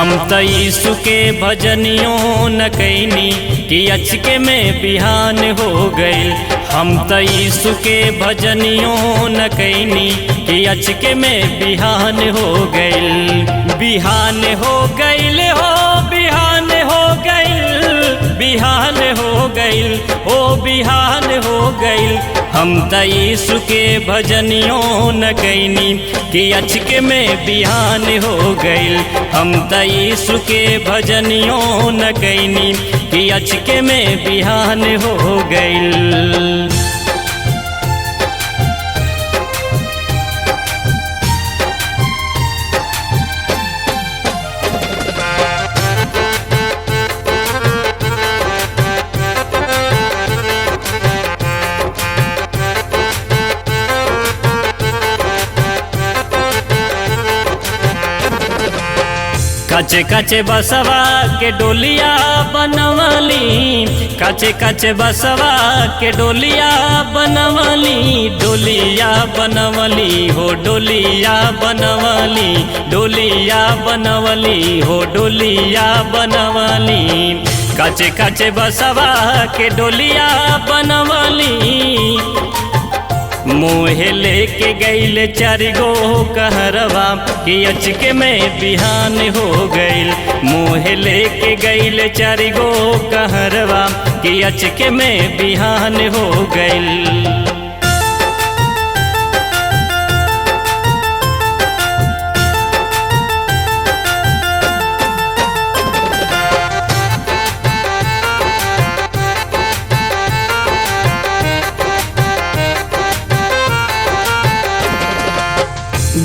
हम त यीशु के भजनियों न कैनी कि अचके में बिहान हो गइल। हम त यीशु के भजनियों न कैनी कि अचके में बिहान हो गइल। बिहान हो गइल हो, बिहान हो गइल, बिहान हो गइल, ओ बिहान हो गइल। हम त यीशु के भजनियों न कैनी कि अचके में बिहान हो गइल। हम त यीशु के भजनियों न कैनी कि अचके में बिहान हो गइल। कचे कचे बसवा के डोलिया बनवली, कचे कचे बसवा के डोलिया बनवली, डोलिया बनवली हो, डोलिया बनवली, डोलिया बनवली हो, डोलिया बनवली। कचे कचे बसवा के डोलिया बनवली, मोहे लेके गइल चारिगो कहरवा कि अचके में बिहान हो गइल। मोहे लेके गइल चारिगो कहरवा कि अचके में बिहान हो गइल।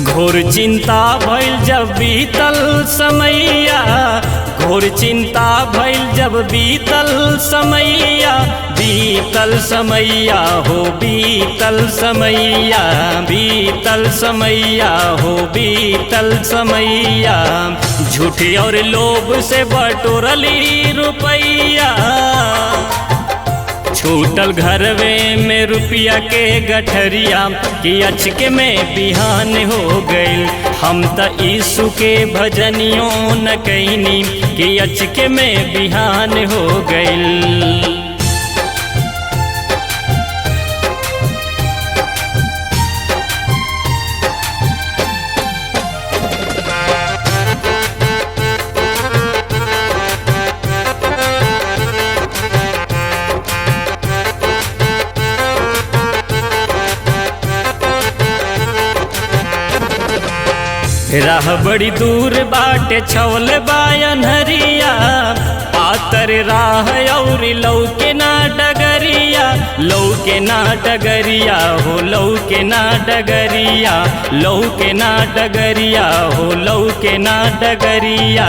घोर चिंता भइल जब बीतल समैया, घोर चिंता भइल जब बीतल समैया, बीतल समैया हो, बीतल समैया, बीतल समैया हो, बीतल समैया। झूठी और लोभ से बटोरली रुपैया, छूटल घरवे में रुपया के गठरिया कि अचके में बिहान हो गइल। हम त यीशु के भजनियों न कैनी कि अचके में बिहान हो गइल। राह बड़ी दूर बाटे छवल बायनहरिया, पातर राह और लौके ना डगरिया, लौके ना डगरिया हो, लौके ना डगरिया, लौके ना डगरिया हो, लौके ना डगरिया।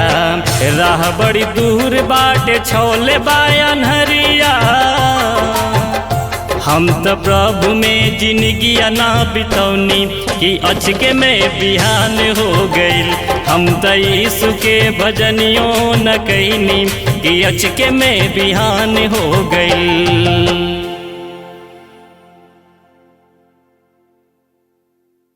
राह बड़ी दूर बाटे छवल बायनहरिया, हम त प्रभु में जिंदगी ना बितौनी कि अचके में बिहान हो गइल। हम त यीशु के भजनियों न कैनी कि अचके में बिहान हो गइल।